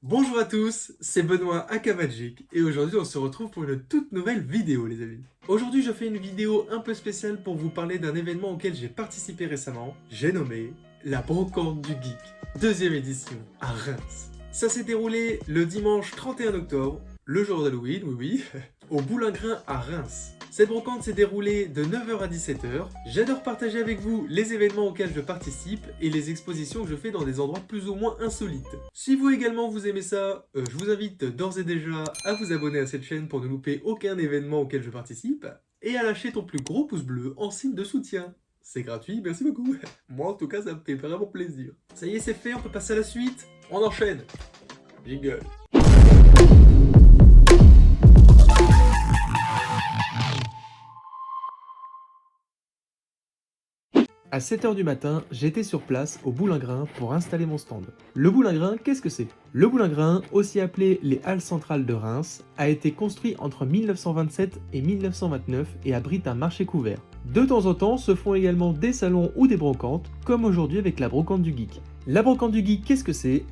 Bonjour à tous, c'est Benoît aka Magic et aujourd'hui on se retrouve pour une toute nouvelle vidéo les amis. Aujourd'hui je fais une vidéo un peu spéciale pour vous parler d'un événement auquel j'ai participé récemment, j'ai nommé la Brocante du Geek, deuxième édition à Reims. Ça s'est déroulé le dimanche 31 octobre, le jour d'Halloween, oui, au Boulingrin à Reims. Cette brocante s'est déroulée de 9h à 17h. J'adore partager avec vous les événements auxquels je participe et les expositions que je fais dans des endroits plus ou moins insolites. Si vous également vous aimez ça, je vous invite d'ores et déjà à vous abonner à cette chaîne pour ne louper aucun événement auquel je participe et à lâcher ton plus gros pouce bleu en signe de soutien. C'est gratuit, merci beaucoup. Moi en tout cas ça me fait vraiment plaisir. Ça y est, c'est fait, on peut passer à la suite. On enchaîne. Jingle. À 7h du matin, j'étais sur place au Boulingrin pour installer mon stand. Le Boulingrin, qu'est-ce que c'est? Le Boulingrin, aussi appelé les Halles centrales de Reims, a été construit entre 1927 et 1929 et abrite un marché couvert. De temps en temps se font également des salons ou des brocantes, comme aujourd'hui avec la Brocante du Geek. La Brocante du Geek, qu'est-ce que c'est?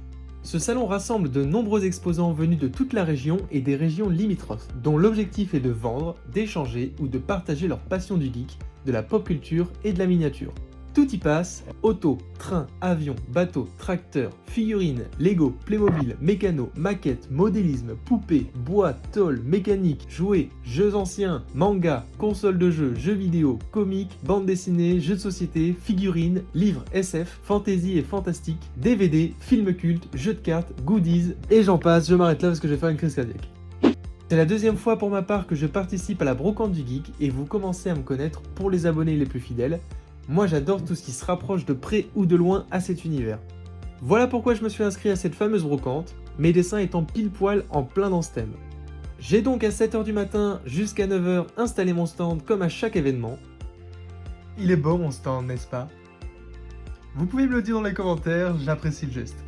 Ce salon rassemble de nombreux exposants venus de toute la région et des régions limitrophes, dont l'objectif est de vendre, d'échanger ou de partager leur passion du geek, de la pop culture et de la miniature. Tout y passe, auto, train, avion, bateau, tracteur, figurines, Lego, Playmobil, mécano, maquettes, modélisme, poupées, bois, tôle, mécanique, jouets, jeux anciens, manga, consoles de jeux, jeux vidéo, comics, bandes dessinées, jeux de société, figurines, livres SF, fantasy et fantastique, DVD, films cultes, jeux de cartes, goodies, et j'en passe, je m'arrête là parce que je vais faire une crise cardiaque. C'est la deuxième fois pour ma part que je participe à la Brocante du Geek et vous commencez à me connaître pour les abonnés les plus fidèles. Moi j'adore tout ce qui se rapproche de près ou de loin à cet univers. Voilà pourquoi je me suis inscrit à cette fameuse brocante, mes dessins étant pile poil en plein dans ce thème. J'ai donc à 7h du matin jusqu'à 9h installé mon stand comme à chaque événement. Il est beau mon stand, n'est-ce pas? Vous pouvez me le dire dans les commentaires, j'apprécie le geste.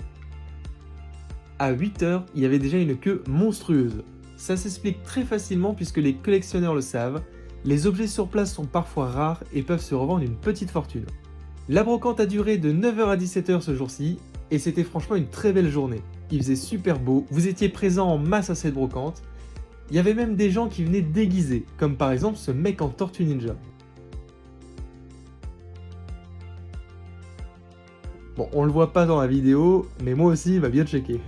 À 8h, il y avait déjà une queue monstrueuse. Ça s'explique très facilement puisque les collectionneurs le savent. Les objets sur place sont parfois rares et peuvent se revendre une petite fortune. La brocante a duré de 9h à 17h ce jour-ci, et c'était franchement une très belle journée. Il faisait super beau, vous étiez présents en masse à cette brocante. Il y avait même des gens qui venaient déguisés, comme par exemple ce mec en tortue ninja. Bon, on le voit pas dans la vidéo, mais moi aussi il va bien checker.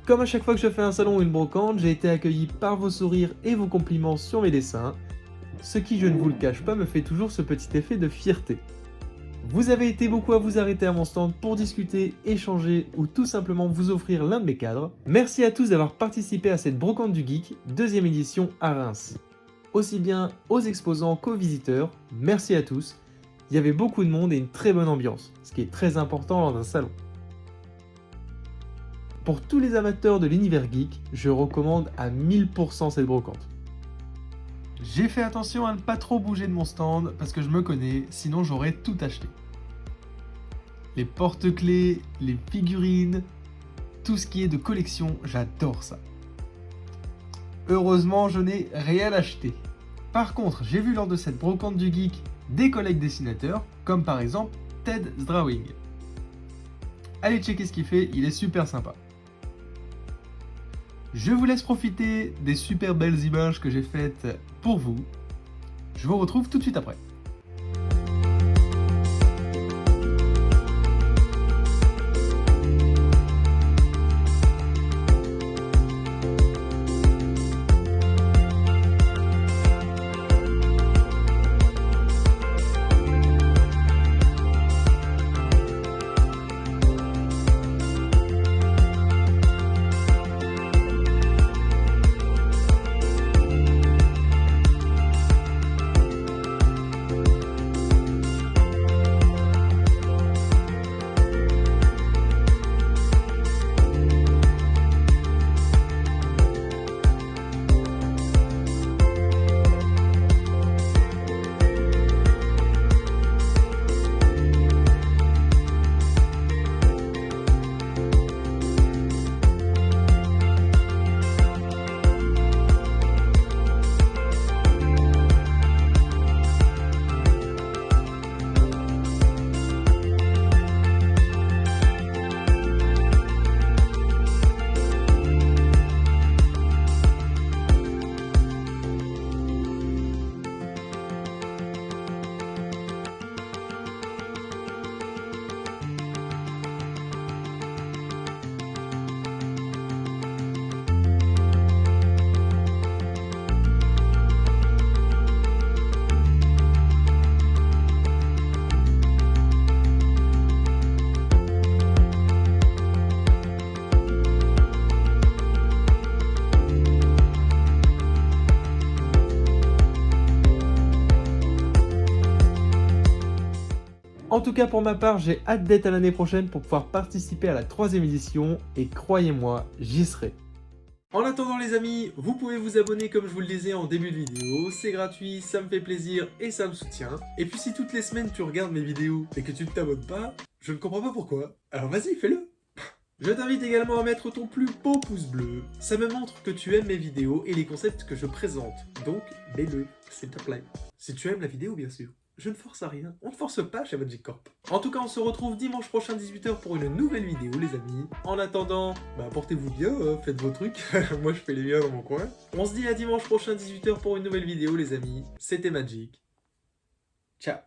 Comme à chaque fois que je fais un salon ou une brocante, j'ai été accueilli par vos sourires et vos compliments sur mes dessins. Ce qui, je ne vous le cache pas, me fait toujours ce petit effet de fierté. Vous avez été beaucoup à vous arrêter à mon stand pour discuter, échanger ou tout simplement vous offrir l'un de mes cadres. Merci à tous d'avoir participé à cette brocante du geek, deuxième édition à Reims. Aussi bien aux exposants qu'aux visiteurs, merci à tous. Il y avait beaucoup de monde et une très bonne ambiance, ce qui est très important dans un salon. Pour tous les amateurs de l'univers geek, je recommande à 1000% cette brocante. J'ai fait attention à ne pas trop bouger de mon stand parce que je me connais, sinon j'aurais tout acheté. Les porte-clés, les figurines, tout ce qui est de collection, j'adore ça. Heureusement, je n'ai rien acheté. Par contre, j'ai vu lors de cette brocante du geek des collègues dessinateurs, comme par exemple Ted Drawing. Allez checker ce qu'il fait, il est super sympa. Je vous laisse profiter des super belles images que j'ai faites pour vous. Je vous retrouve tout de suite après. En tout cas pour ma part, j'ai hâte d'être à l'année prochaine pour pouvoir participer à la 3e édition et croyez-moi, j'y serai. En attendant les amis, vous pouvez vous abonner comme je vous le disais en début de vidéo, c'est gratuit, ça me fait plaisir et ça me soutient. Et puis si toutes les semaines tu regardes mes vidéos et que tu ne t'abonnes pas, je ne comprends pas pourquoi. Alors vas-y, fais-le. Je t'invite également à mettre ton plus beau pouce bleu, ça me montre que tu aimes mes vidéos et les concepts que je présente, donc mets-le, s'il te plaît. Si tu aimes la vidéo bien sûr. Je ne force à rien, on ne force pas chez Magic Corp. En tout cas, on se retrouve dimanche prochain 18h pour une nouvelle vidéo les amis. En attendant, portez-vous bien, faites vos trucs, moi je fais les miens dans mon coin. On se dit à dimanche prochain 18h pour une nouvelle vidéo les amis. C'était Magic. Ciao.